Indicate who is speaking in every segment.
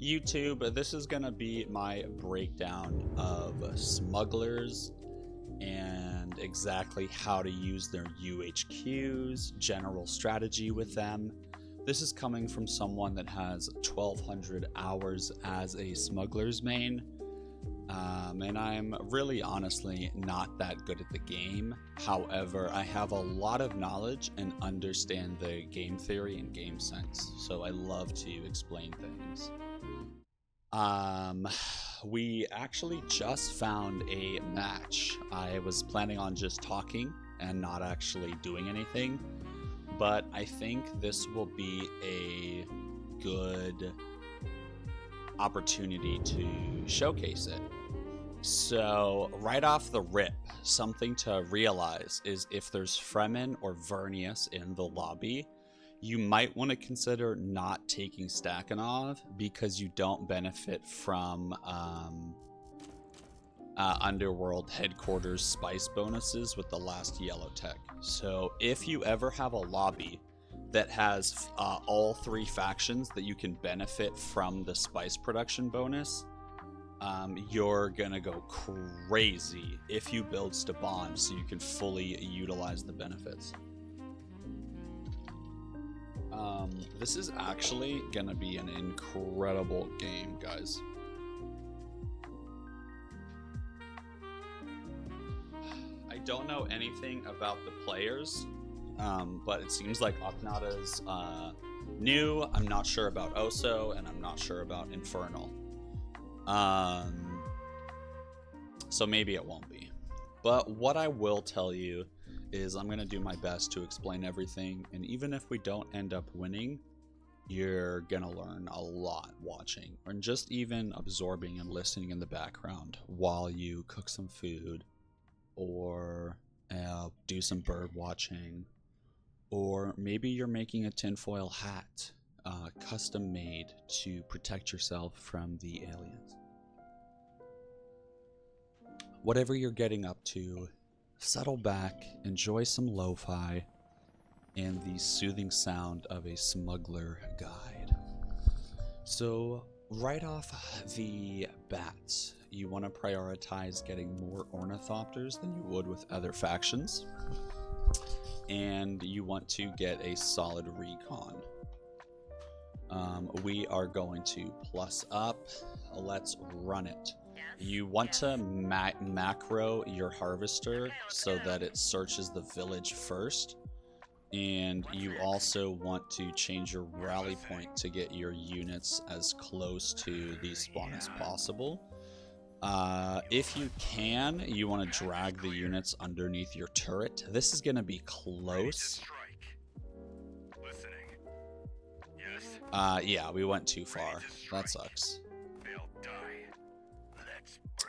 Speaker 1: YouTube, this is gonna be my breakdown of smugglers and exactly how to use their UHQs, general strategy with them. This is coming from someone that has 1,200 hours as a smuggler's main, and I'm really honestly not that good at the game. However, I have a lot of knowledge and understand the game theory and game sense, so I love to explain things. We actually just found a match. I was planning on just talking and not actually doing anything, but I think this will be a good opportunity to showcase it. So, right off the rip, something to realize is if there's Fremen or Vernius in the lobby, you might want to consider not taking Stakhanov because you don't benefit from Underworld Headquarters spice bonuses with the last yellow tech. So if you ever have a lobby that has all three factions that you can benefit from the spice production bonus, you're gonna go crazy if you build Staban so you can fully utilize the benefits. This is actually gonna be an incredible game, guys. I don't know anything about the players, but it seems like Aknada's new. I'm not sure about Oso, and I'm not sure about Infernal. So maybe it won't be. But what I will tell you is I'm going to do my best to explain everything, and even if we don't end up winning, you're going to learn a lot watching, or just even absorbing and listening in the background while you cook some food, or do some bird watching, or maybe you're making a tinfoil hat, custom made to protect yourself from the aliens. Whatever you're getting up to, settle back, enjoy some lo-fi, and the soothing sound of a smuggler guide. So, right off the bat, you want to prioritize getting more ornithopters than you would with other factions, and you want to get a solid recon. We are going to plus up. Let's run it. You want to macro your harvester so that it searches the village first, and you also want to change your rally point to get your units as close to the spawn as possible. If you can, you want to drag the units underneath your turret. This is going to be close. Yeah, we went too far. That sucks.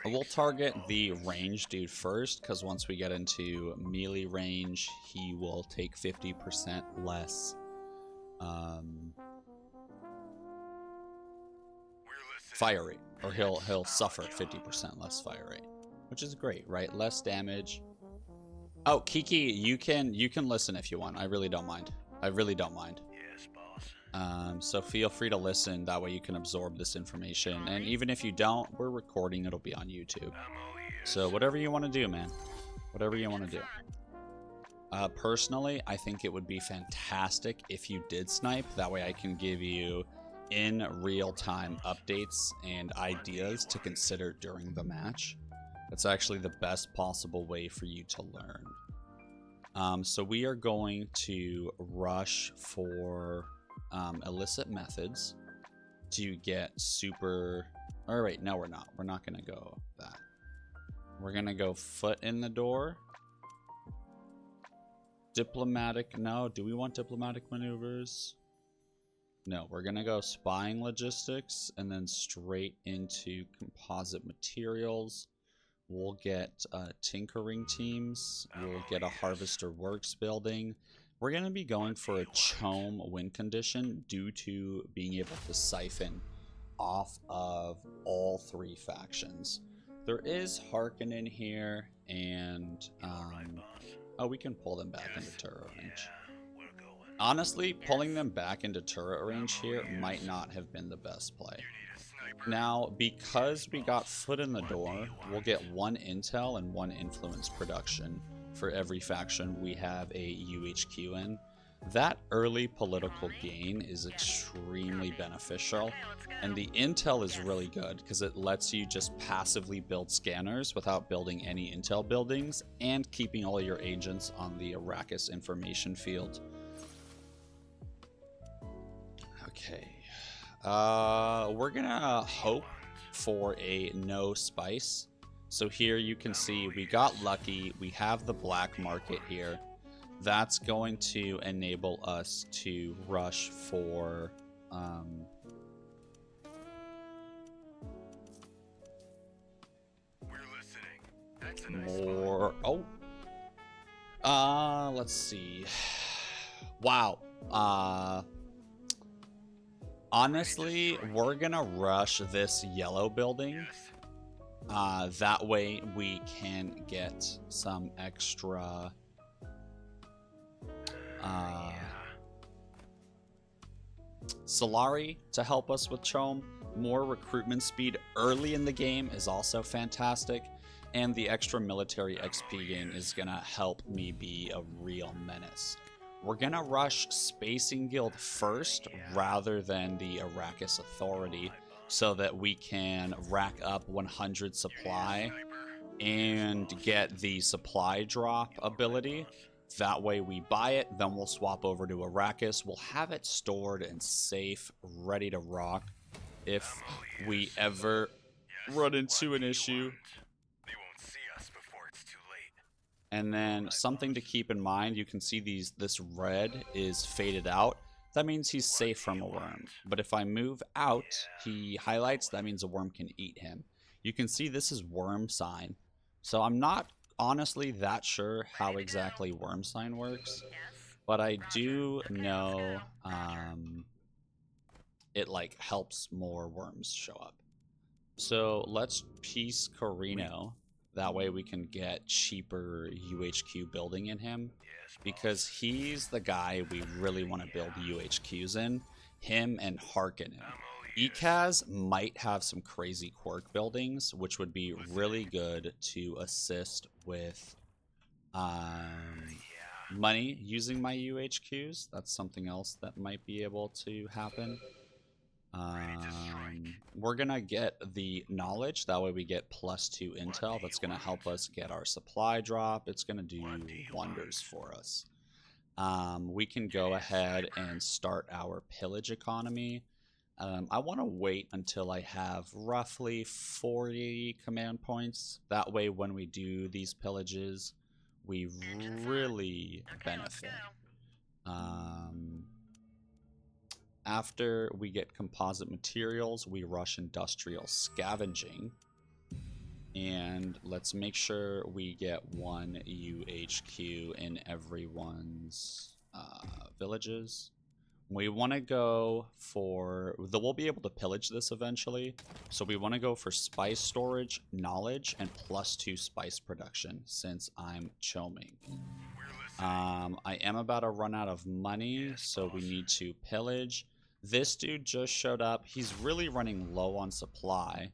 Speaker 1: We'll target the range dude first, because once we get into melee range, he will take 50% less fire rate, or he'll suffer 50% less fire rate, which is great, right? Less damage. Oh, Kiki, you can listen if you want. I really don't mind. I really don't mind. So feel free to listen, that way you can absorb this information, and even if you don't, we're recording, it'll be on YouTube. So whatever you want to do, man. Whatever you want to do. Personally, I think it would be fantastic if you did snipe, that way I can give you in real-time updates and ideas to consider during the match. That's actually the best possible way for you to learn. So we are going to rush for illicit methods to get super... All right, no, we're not. We're not going to go that. We're going to go foot in the door. Diplomatic... No, do we want diplomatic maneuvers? No, we're going to go spying logistics and then straight into composite materials. We'll get tinkering teams. We'll get a harvester works building. We're going to be going for a chome win condition due to being able to siphon off of all three factions. There is Harkonnen here, and oh, we can pull them back into turret range. Honestly, pulling them back into turret range here might not have been the best play. Now, because we got foot in the door, we'll get 1 intel and 1 influence production for every faction we have a UHQ in. That early political gain is extremely beneficial, and the intel is really good because it lets you just passively build scanners without building any intel buildings and keeping all your agents on the Arrakis information field. Okay. We're gonna hope for a no spice. So here you can see we got lucky. We have the black market here. That's going to enable us to rush for more. Let's see. Wow. Honestly, we're gonna rush this yellow building. That way we can get some extra Solari to help us with Chom. More recruitment speed early in the game is also fantastic, and the extra military XP gain is gonna help me be a real menace. We're gonna rush Spacing Guild first rather than the Arrakis Authority so that we can rack up 100 supply and get the supply drop ability. That way we buy it, then we'll swap over to Arrakis. We'll have it stored and safe, ready to rock if we ever run into an issue. And then something to keep in mind, you can see this red is faded out. That means he's safe from a worm. But if I move out, he highlights, that means a worm can eat him. You can see this is wormsign. So I'm not honestly that sure how exactly wormsign works, but I do know it like helps more worms show up. So let's piece Corrino. That way we can get cheaper UHQ building in him, because he's the guy we really want to build UHQs in. Him and Harkonnen. Ekaz might have some crazy quirk buildings, which would be really good to assist with money using my UHQs. That's something else that might be able to happen. We're gonna get the knowledge, that way we get +2 intel. That's gonna help us get our supply drop. It's gonna do wonders for us. We can go ahead and start our pillage economy. I want to wait until I have roughly 40 command points. That way when we do these pillages, we really benefit. After we get composite materials, we rush industrial scavenging. And let's make sure we get 1 UHQ in everyone's villages. We want to go for... We'll be able to pillage this eventually. So we want to go for spice storage, knowledge, and +2 spice production since I'm choming. I am about to run out of money, so we need to pillage. This dude just showed up. He's really running low on supply.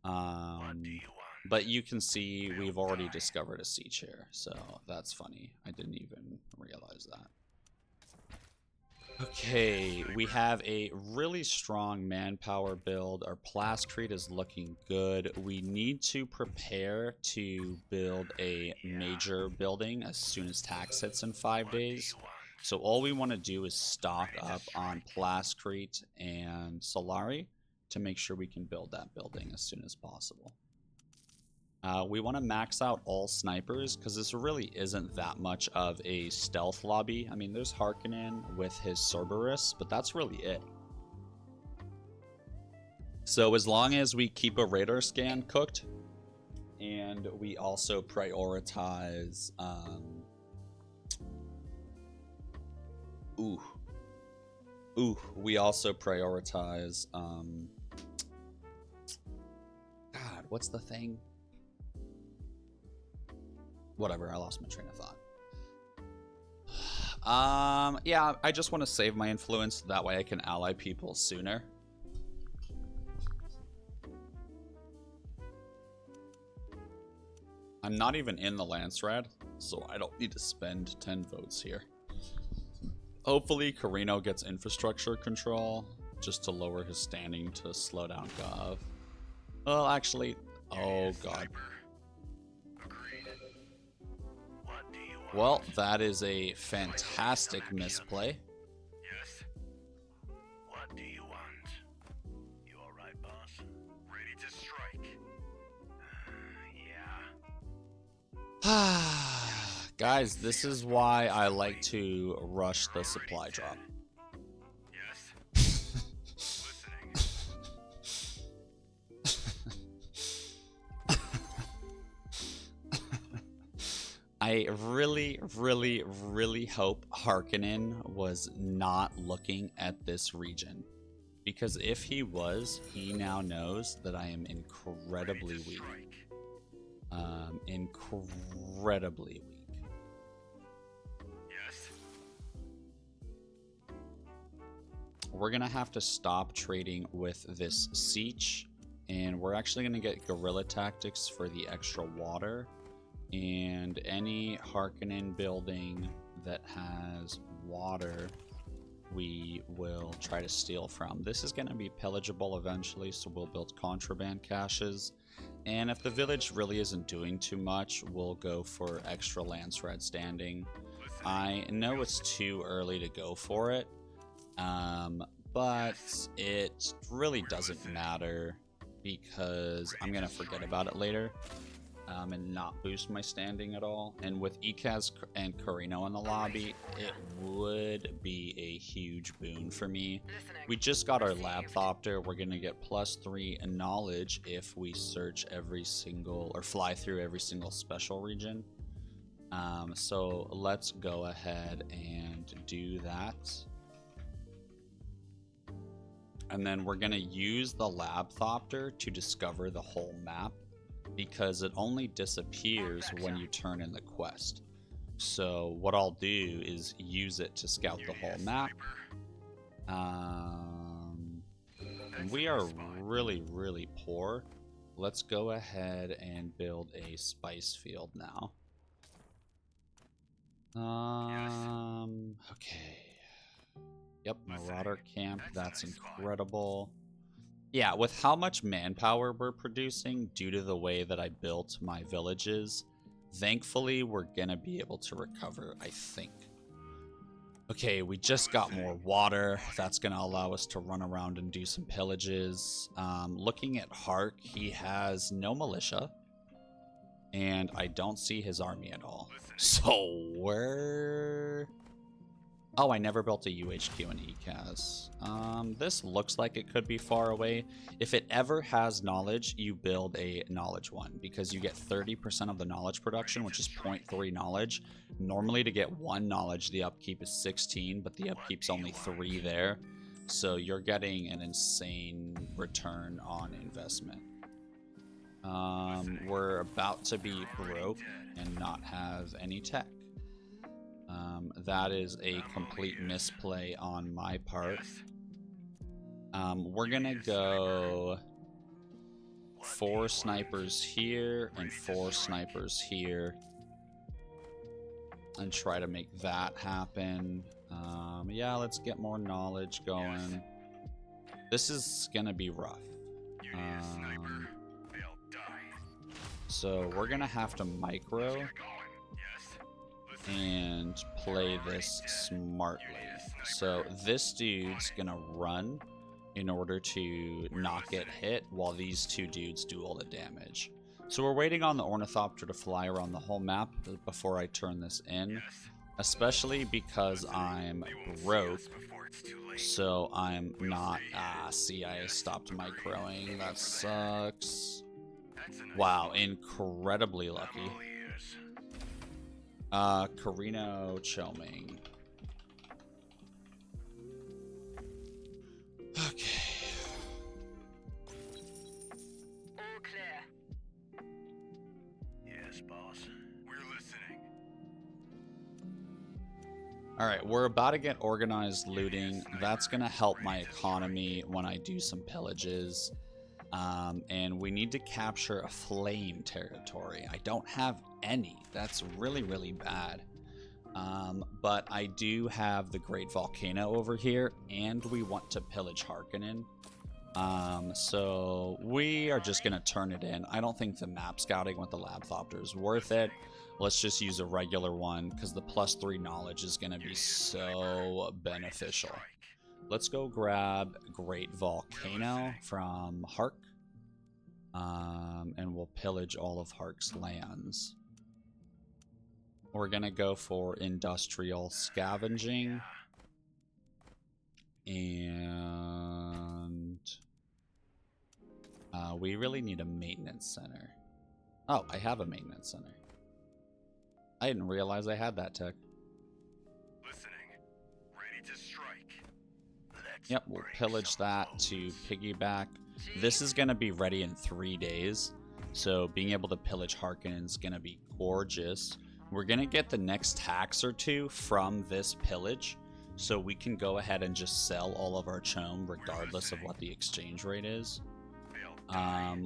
Speaker 1: But you can see we've already discovered a sea chair, so that's funny. I didn't even realize that. Okay, we have a really strong manpower build. Our plascrete is looking good. We need to prepare to build a major building as soon as tax hits in 5 days. So all we want to do is stock up on plascrete and Solari to make sure we can build that building as soon as possible. We want to max out all snipers because this really isn't that much of a stealth lobby. I mean, there's Harkonnen with his Cerberus, but that's really it. So as long as we keep a radar scan cooked, and we also prioritize... we also prioritize... God, what's the thing? Whatever, I lost my train of thought. Yeah, I just want to save my influence. That way I can ally people sooner. I'm not even in the Lancerad, so I don't need to spend 10 votes here. Hopefully Corrino gets infrastructure control, just to lower his standing to slow down Gov. Well, actually, oh god. Well, that is a fantastic misplay.
Speaker 2: Yes. What do you want? You all right, boss? Ready to strike? Yeah.
Speaker 1: Guys, this is why I like to rush the supply drop.
Speaker 2: Yes. Listening.
Speaker 1: I really hope Harkonnen was not looking at this region. Because if he was, he now knows that I am incredibly weak. Incredibly weak.
Speaker 2: Yes.
Speaker 1: We're gonna have to stop trading with this siege, and we're actually gonna get guerrilla tactics for the extra water. And any Harkonnen building that has water, we will try to steal from. This is going to be pillageable eventually, so we'll build contraband caches. And if the village really isn't doing too much, we'll go for extra Lancerad standing. I know it's too early to go for it, but it really doesn't matter because I'm going to forget about it later. And not boost my standing at all. And with Ekaz and Corrino in the lobby, it would be a huge boon for me. We just got our Labthopter. We're gonna get +3 in knowledge if we search every single or fly through every single special region. So let's go ahead and do that. And then we're gonna use the Labthopter to discover the whole map, because it only disappears when you turn in the quest. So what I'll do is use it to scout the whole map. And we are really poor. Let's go ahead and build a spice field now. Okay. Yep, Marauder Camp, that's incredible. Yeah, with how much manpower we're producing due to the way that I built my villages, thankfully we're gonna be able to recover, I think. Okay, we just got more water. That's gonna allow us to run around and do some pillages. Looking at Hark, he has no militia, and I don't see his army at all. So where... Oh, I never built a UHQ in ECAS. This looks like it could be far away. If it ever has knowledge, you build a knowledge one, because you get 30% of the knowledge production, which is 0.3 knowledge. Normally to get 1 knowledge, the upkeep is 16, but the upkeep's only 3 there. So you're getting an insane return on investment. We're about to be broke and not have any tech. That is a complete misplay on my part. We're gonna go 4 snipers here and 4 snipers here and try to make that happen. Yeah, let's get more knowledge going. This is gonna be rough. So we're gonna have to micro and play this smartly. So this dude's gonna run in order to not get hit while these 2 dudes do all the damage. So we're waiting on the Ornithopter to fly around the whole map before I turn this in, especially because I'm broke. So I'm not... see, I stopped microing. That sucks. Wow, incredibly lucky. Corrino Choming. Okay.
Speaker 3: All clear.
Speaker 2: Yes, boss. We're listening.
Speaker 1: Alright, we're about to get organized looting. That's going to help my economy when I do some pillages. And we need to capture a flame territory. I don't have any. That's really, really bad. But I do have the Great Volcano over here, and we want to pillage Harkonnen. So we are just going to turn it in. I don't think the map scouting with the Labthopter is worth it. Let's just use a regular one, because the +3 knowledge is going to be so beneficial. Let's go grab Great Volcano from Hark. And we'll pillage all of Hark's lands. We're going to go for industrial scavenging. And we really need a maintenance center. Oh, I have a maintenance center. I didn't realize I had that tech.
Speaker 2: Listening. Ready to strike.
Speaker 1: Yep, we'll pillage that to piggyback. This is going to be ready in 3 days. So being able to pillage Harkonnen is going to be gorgeous. We're going to get the next tax or two from this pillage. So we can go ahead and just sell all of our chome regardless of what the exchange rate is.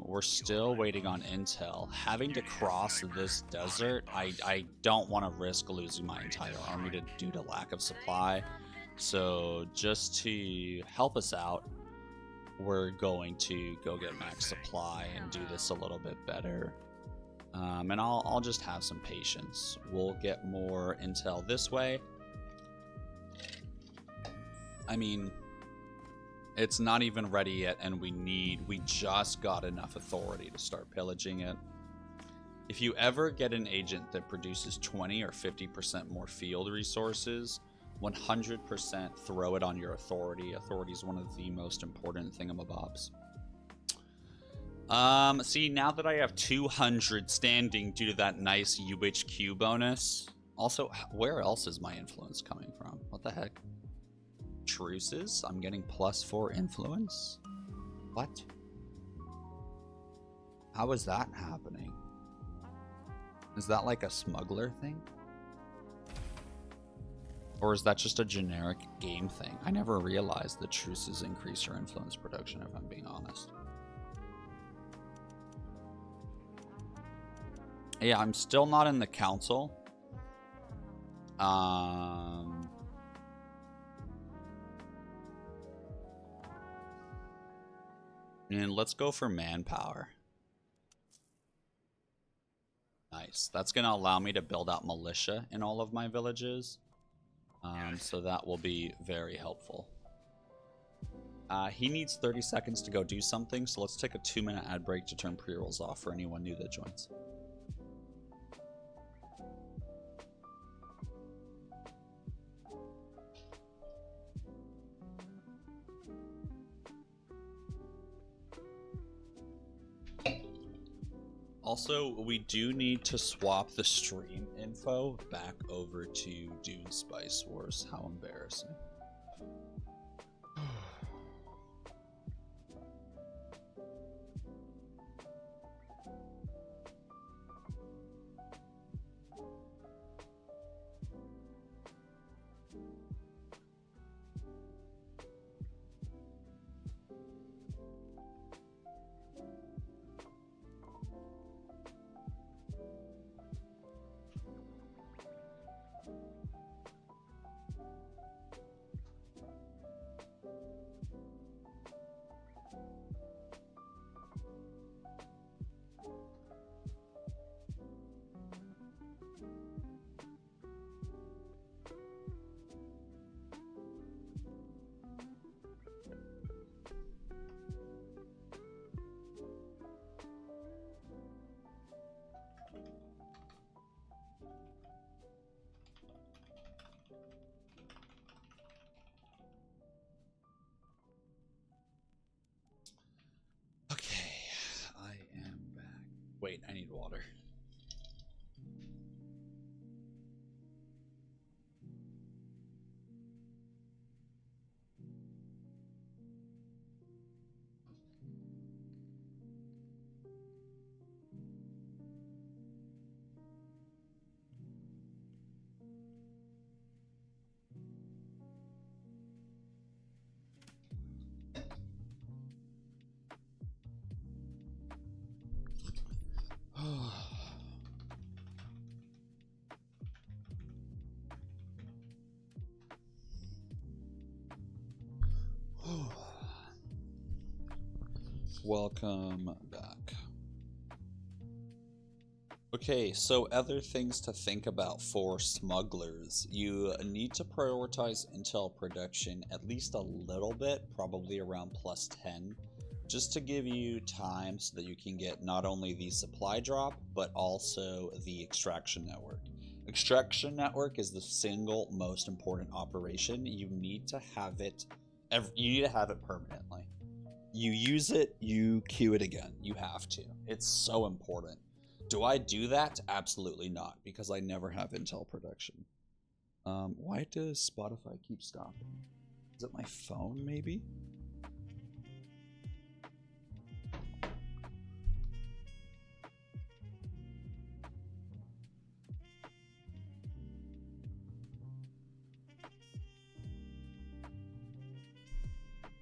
Speaker 1: We're still waiting on intel. Having to cross this desert, I don't want to risk losing my entire army due to lack of supply. So just to help us out, we're going to go get max supply and do this a little bit better. And I'll just have some patience. We'll get more intel this way. I mean, it's not even ready yet, and we just got enough authority to start pillaging it. If you ever get an agent that produces 20 or 50% more field resources, 100% throw it on your authority. Authority is one of the most important thingamabobs. See, now that I have 200 standing due to that nice UHQ bonus. Also, where else is my influence coming from? What the heck? Truces? I'm getting +4 influence? What? How is that happening? Is that like a smuggler thing? Or is that just a generic game thing? I never realized that truces increase your influence production, if I'm being honest. Yeah, I'm still not in the council. And let's go for manpower. Nice. That's going to allow me to build out militia in all of my villages. So that will be very helpful. He needs 30 seconds to go do something, so let's take a 2-minute ad break to turn pre-rolls off for anyone new that joins. Also, we do need to swap the stream info back over to Dune Spice Wars. How embarrassing. Wait, I need water. welcome back. Okay, so other things to think about for smugglers. You need to prioritize intel production at least a little bit, probably around +10, just to give you time so that you can get not only the supply drop, but also the extraction network. Extraction network is the single most important operation. You need to have it permanently. You use it, you queue it again. You have to. It's so important. Do I do that? Absolutely not, because I never have intel production. Why does Spotify keep stopping? Is it my phone, maybe?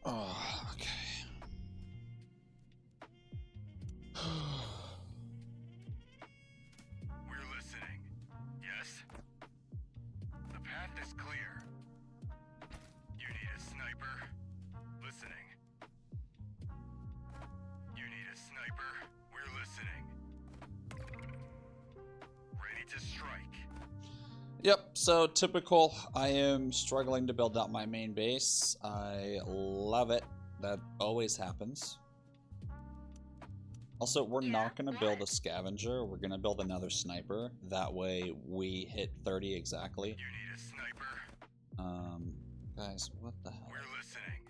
Speaker 1: Oh, okay.
Speaker 2: We're listening. Yes? The path is clear. You need a sniper. Listening. You need a sniper. We're listening. Ready to strike.
Speaker 1: Yep, so typical. I am struggling to build out my main base. I love it. That always happens. Also, we're not going to build a scavenger. We're going to build another sniper. That way we hit 30 exactly.
Speaker 2: You need a sniper.
Speaker 1: Guys, what the hell?
Speaker 2: We're listening.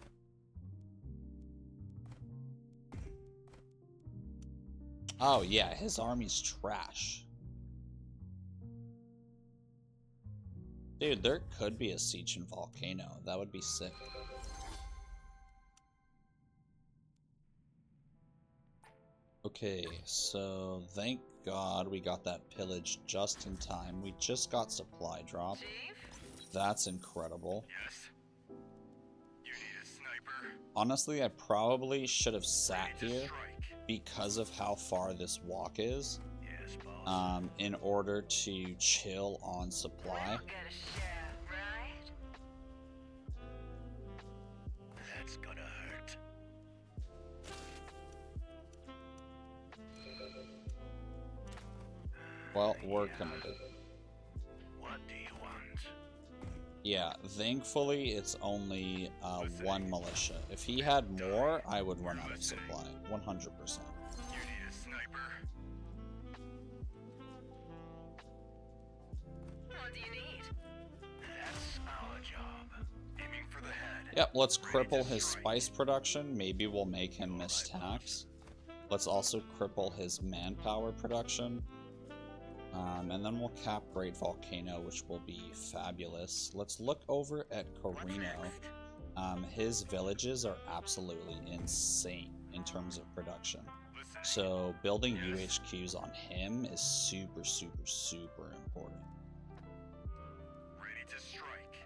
Speaker 1: Oh, yeah, his army's trash. Dude, there could be a siege in Volcano. That would be sick. Okay, so thank God we got that pillage just in time. We just got supply drop. That's incredible.
Speaker 2: Yes. You need a sniper.
Speaker 1: Honestly, I probably should have sat here because of how far this walk is.
Speaker 2: Yes, boss.
Speaker 1: In order to chill on supply.
Speaker 2: That's gonna hurt.
Speaker 1: Well, we're gonna do.
Speaker 2: What do you want?
Speaker 1: Yeah, thankfully it's only one militia. If he had more, I would run out of supply. 100%.
Speaker 2: You need a sniper.
Speaker 3: What do you need?
Speaker 2: That's our job. Aiming for the head.
Speaker 1: Yep, let's cripple his spice production. Maybe we'll make him miss tax. Let's also cripple his manpower production. And then we'll cap Great Volcano, which will be fabulous. Let's look over at Corrino. His villages are absolutely insane in terms of production. So building UHQs on him is super, super, super important.
Speaker 2: Ready to strike.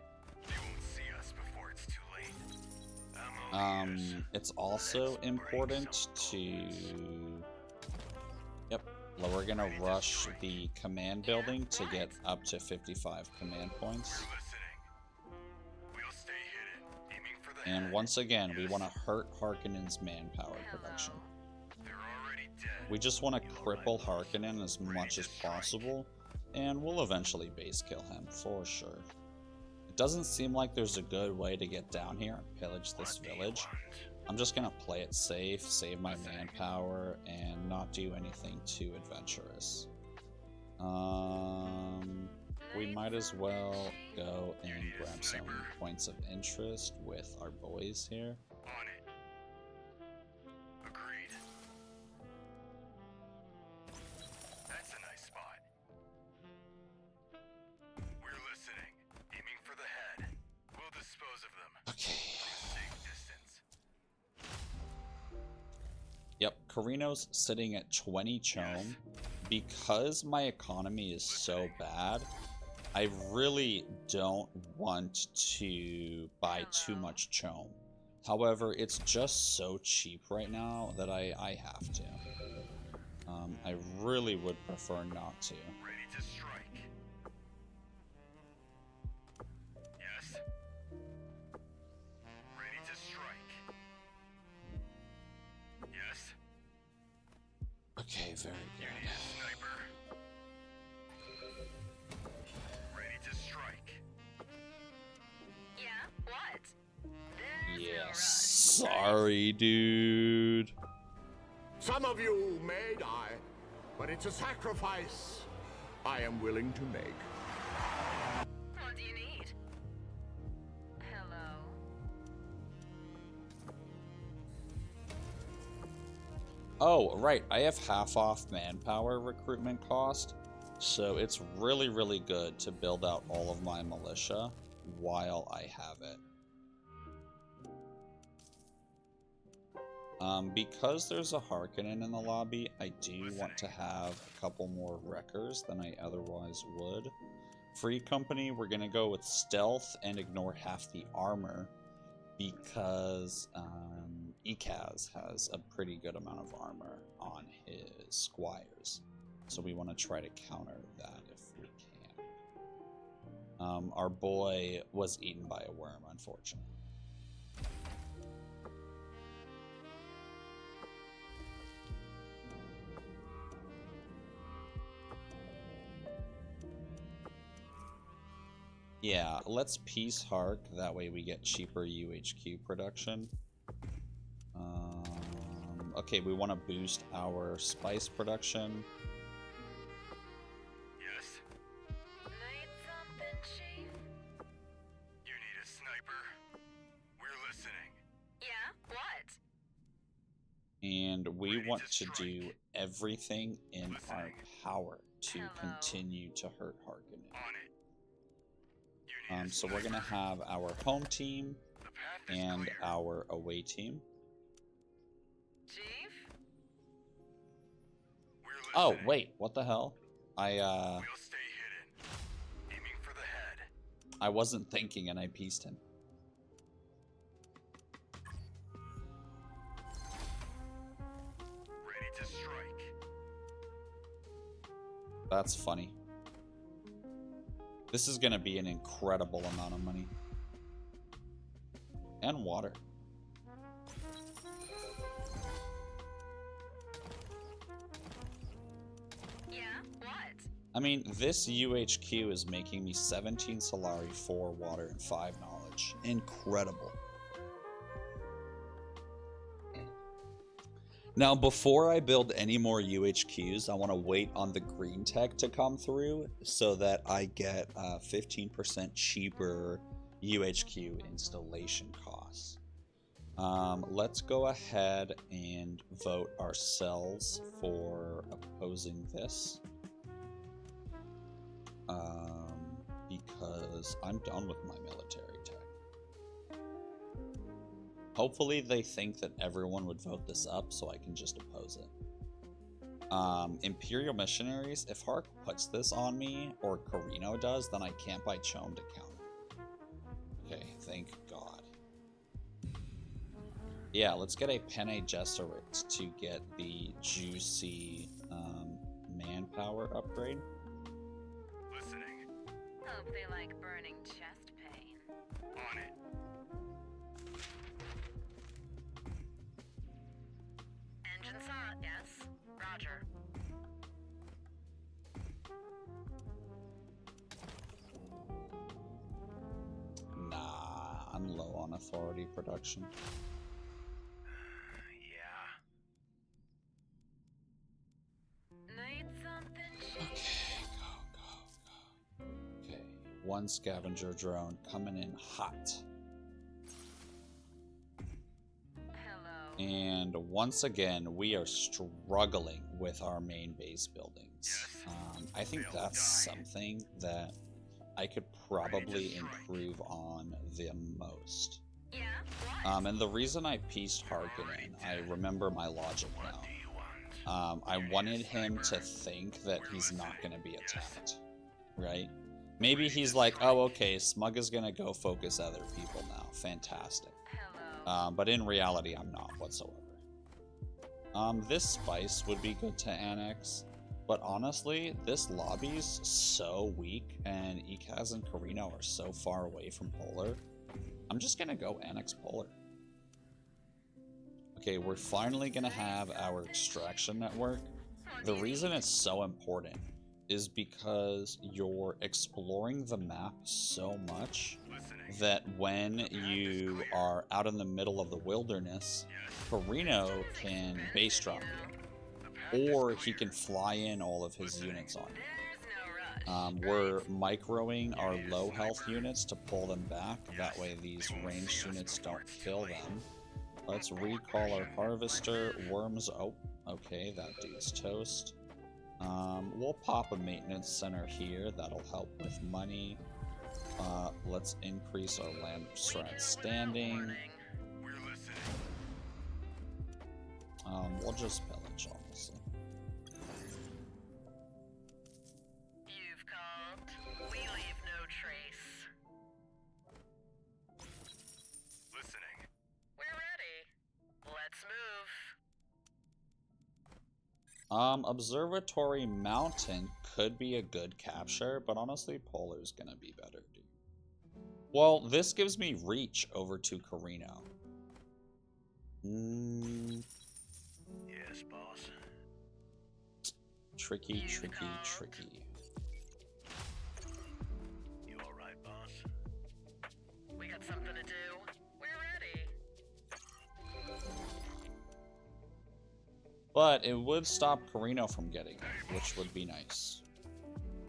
Speaker 2: They won't see us before it's too late. I'm all ears.
Speaker 1: It's also important to... Yep. We're gonna rush the command building to get up to 55 command points.
Speaker 2: We're listening. We'll stay hidden. Aiming for the
Speaker 1: And
Speaker 2: head.
Speaker 1: once again, we want to hurt Harkonnen's manpower production.
Speaker 2: They're already dead.
Speaker 1: We just want to cripple Harkonnen as much as possible, and we'll eventually base kill him, for sure. It doesn't seem like there's a good way to get down here and pillage this village. I'm just gonna play it safe, save my manpower, and not do anything too adventurous. We might as well go and grab some points of interest with our boys here.
Speaker 2: On it. Agreed. That's a nice spot. We're listening. Aiming for the head. We'll dispose of them.
Speaker 1: Okay.
Speaker 2: Safe distance.
Speaker 1: Yep, Corrino's sitting at 20 chom. Because my economy is so bad, I really don't want to buy too much chom. However, it's just so cheap right now that I have to. I really would prefer not to.
Speaker 2: Ready to strike. Yes. Ready to strike. Yes.
Speaker 1: Okay, very
Speaker 2: You
Speaker 1: good.
Speaker 2: need a sniper. Ready to strike.
Speaker 3: Yeah? What? There's no
Speaker 1: Yeah,
Speaker 3: rush.
Speaker 1: sorry, dude.
Speaker 4: Some of you may die, but it's a sacrifice I am willing to make.
Speaker 3: What do you need? Hello?
Speaker 1: Oh, right. I have half off manpower recruitment cost. So it's really, really good to build out all of my militia while I have it. Because there's a Harkonnen in the lobby, I do want to have a couple more wreckers than I otherwise would. Free company, we're going to go with stealth and ignore half the armor because Ekaz has a pretty good amount of armor on his squires. So we want to try to counter that if we can. Our boy was eaten by a worm, unfortunately. Yeah, let's peace Hark, that way we get cheaper UHQ production. Okay, we want to boost our spice production.
Speaker 2: Yes.
Speaker 3: Need something, Chief?
Speaker 2: You need a sniper. We're listening.
Speaker 3: Yeah? What?
Speaker 1: And we
Speaker 2: Ready
Speaker 1: want
Speaker 2: to
Speaker 1: to do everything in our
Speaker 2: Listening.
Speaker 1: power to
Speaker 3: Hello.
Speaker 1: continue to hurt Harkonnen.
Speaker 2: On it. You need a
Speaker 1: So we're going to
Speaker 2: sniper.
Speaker 1: have our home team
Speaker 2: The path is
Speaker 1: and
Speaker 2: clear.
Speaker 1: our away team.
Speaker 3: Chief?
Speaker 2: We're
Speaker 1: Oh,
Speaker 2: listening.
Speaker 1: wait, what the hell?
Speaker 2: We'll stay hidden. Aiming for the head.
Speaker 1: I wasn't thinking and I pieced him.
Speaker 2: Ready to strike.
Speaker 1: That's funny. This is going to be an incredible amount of money. And water.
Speaker 3: Yeah? What?
Speaker 1: I mean, this UHQ is making me 17 Solari, 4 water, and 5 knowledge. Incredible. Now, before I build any more UHQs, I want to wait on the green tech to come through so that I get 15% cheaper UHQ installation costs. Let's go ahead and vote ourselves for opposing this. Because I'm done with my military tech. Hopefully they think that everyone would vote this up so I can just oppose it. Imperial missionaries, if Hark puts this on me, or Corrino does, then I can't buy Chome to counter. Okay, thank God. Yeah, let's get a Penne Gesserit to get the juicy manpower upgrade.
Speaker 2: Listening.
Speaker 3: Hope they like burning chest pain.
Speaker 2: On it.
Speaker 3: Engine saw, yes? Roger.
Speaker 1: Nah, I'm low on authority production.
Speaker 2: Yeah.
Speaker 3: Need something, Chief?
Speaker 1: Okay, go. Okay, one scavenger drone coming in hot.
Speaker 3: Hello?
Speaker 1: And once again, we are struggling with our main base buildings.
Speaker 2: Yes.
Speaker 1: I think
Speaker 2: They'll
Speaker 1: that's
Speaker 2: die.
Speaker 1: something that I could probably improve on the most.
Speaker 3: Yeah? What?
Speaker 1: And the reason I pieced Harkonnen, I remember my logic
Speaker 2: What
Speaker 1: now.
Speaker 2: do you want?
Speaker 1: I wanted him to think that he's not going to be attacked, right? Maybe he's like, oh, okay, Smug is going to go focus other people now. Fantastic.
Speaker 3: Hello?
Speaker 1: But in reality, I'm not whatsoever. This spice would be good to annex, but honestly, this lobby's so weak, and Ekaz and Corrino are so far away from Polar. I'm just gonna go annex Polar. Okay, we're finally gonna have our extraction network. The reason it's so important is because you're exploring the map so much that when you are out in the middle of the wilderness, Corrino can base drop you, or he can fly in all of his units on you. We're microing our low health units to pull them back, that way these ranged units don't kill them. Let's recall our harvester. Worms, oh, okay, that dude's toast. We'll pop a maintenance center here, that'll help with money. Let's increase our land strat standing. We'll just pillage, honestly.
Speaker 3: You've called. We leave no trace.
Speaker 2: Listening.
Speaker 3: We're ready. Let's move.
Speaker 1: Observatory Mountain could be a good capture, but honestly, Polar's gonna be better, dude. Well, this gives me reach over to Corrino.
Speaker 2: Yes, boss.
Speaker 1: Tricky, tricky, tricky.
Speaker 2: You alright, boss?
Speaker 3: We got something to do. We're ready.
Speaker 1: But it would stop Corrino from getting it, which would be nice.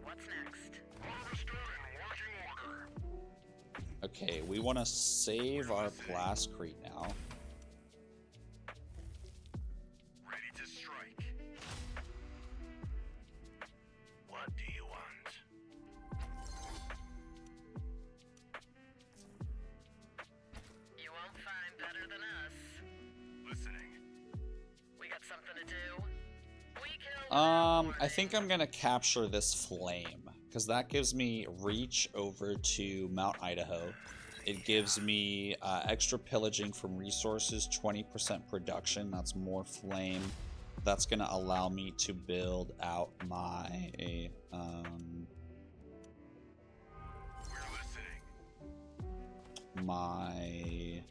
Speaker 3: What's next?
Speaker 2: Understood and working order.
Speaker 1: Okay, we want to save our Plascrete now.
Speaker 2: Ready to strike. What do you want?
Speaker 3: You won't find better than us.
Speaker 2: Listening.
Speaker 3: We got something to do. We kill.
Speaker 1: I think I'm gonna capture this flame, because that gives me reach over to Mount Idaho. It gives me extra pillaging from resources, 20% production, that's more flame. That's gonna allow me to build out my
Speaker 2: We're listening.
Speaker 1: my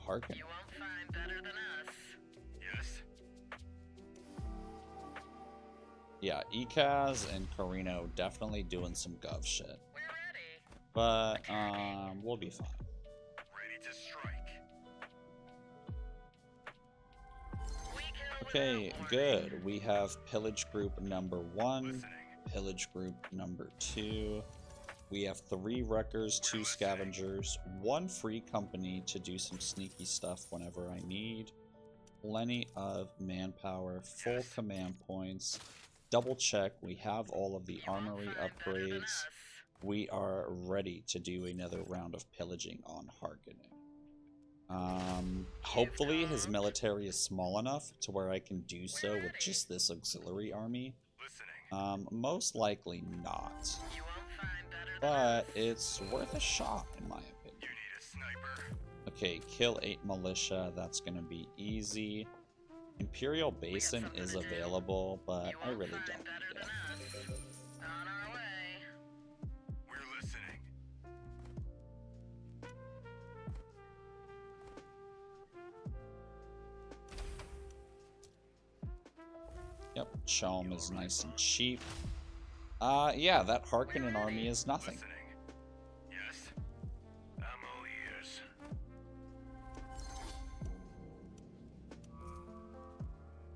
Speaker 1: Harkin.
Speaker 3: You won't find better than us.
Speaker 2: Yes.
Speaker 1: Yeah, Ekaz and Corrino definitely doing some gov shit.
Speaker 3: We're ready.
Speaker 1: But we'll be fine.
Speaker 2: Ready to strike.
Speaker 3: We kill.
Speaker 1: Okay,
Speaker 3: without
Speaker 1: good.
Speaker 3: warning.
Speaker 1: We have pillage group number 1,
Speaker 2: Listening.
Speaker 1: pillage group number 2. We have 3 wreckers, 2 scavengers, 1 free company to do some sneaky stuff whenever I need. Plenty of manpower, full
Speaker 2: Yes.
Speaker 1: command points. Double check, we have all of the
Speaker 3: You won't
Speaker 1: armory
Speaker 3: find better than
Speaker 1: upgrades.
Speaker 3: us.
Speaker 1: We are ready to do another round of pillaging on Harkonnen. Hopefully his military is small enough to where I can do so with just this auxiliary army.
Speaker 2: Listening.
Speaker 1: Most likely not,
Speaker 3: You won't find better than
Speaker 1: but
Speaker 3: us.
Speaker 1: it's worth a shot in my opinion.
Speaker 2: You need a sniper.
Speaker 1: Okay, kill 8 militia, that's gonna be easy. Imperial Basin
Speaker 3: something
Speaker 1: is
Speaker 3: to do.
Speaker 1: available, but
Speaker 3: You
Speaker 1: I
Speaker 3: won't
Speaker 1: really
Speaker 3: find
Speaker 1: don't
Speaker 3: better
Speaker 1: need
Speaker 3: than
Speaker 1: it.
Speaker 3: us. On our way.
Speaker 2: We're listening.
Speaker 1: Yep, Chalm is nice and cheap. Yeah, that Harkonnen army is nothing.
Speaker 2: Listening. Yes. I'm all ears.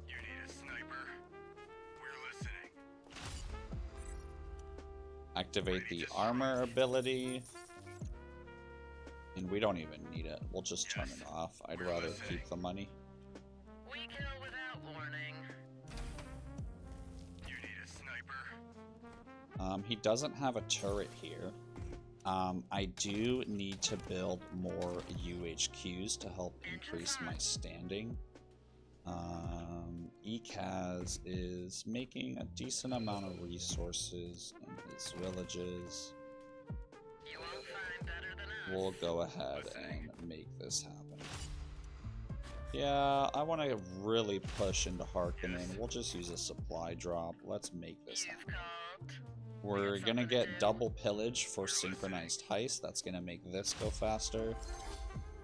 Speaker 2: You need a sniper. We're listening.
Speaker 1: Activate the armor ability. And we don't even need it. We'll just turn it off. I'd rather keep the money.
Speaker 3: We kill without warning.
Speaker 2: You need a sniper.
Speaker 1: He doesn't have a turret here. I do need to build more UHQs to help increase my standing. Ekaz is making a decent amount of resources in his villages.
Speaker 3: You won't find better than us.
Speaker 1: We'll go ahead and make this happen. Yeah, I want to really push into Harkonnen. We'll just use a supply drop. Let's make this
Speaker 3: You've
Speaker 1: happen.
Speaker 3: called.
Speaker 1: We're gonna
Speaker 3: something to
Speaker 1: get
Speaker 3: do.
Speaker 1: double pillage for synchronized heist. That's gonna make this go faster.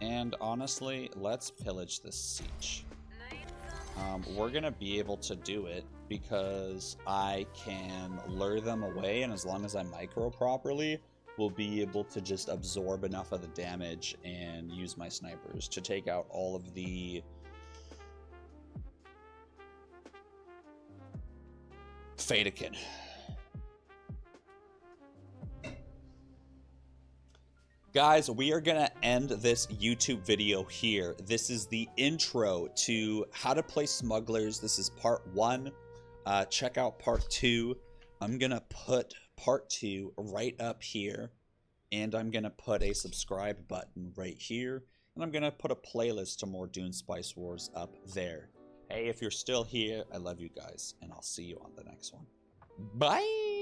Speaker 1: And honestly, let's pillage this siege.
Speaker 3: Need something
Speaker 1: we're gonna be able to do it because I can lure them away, and as long as I micro properly, we'll be able to just absorb enough of the damage and use my snipers to take out all of the Fadakin. Guys, we are going to end this YouTube video here. This is the intro to how to play Smugglers. This is part 1. Check out part 2. I'm going to put part 2 right up here. And I'm going to put a subscribe button right here. And I'm going to put a playlist to more Dune Spice Wars up there. Hey, if you're still here, I love you guys. And I'll see you on the next one. Bye!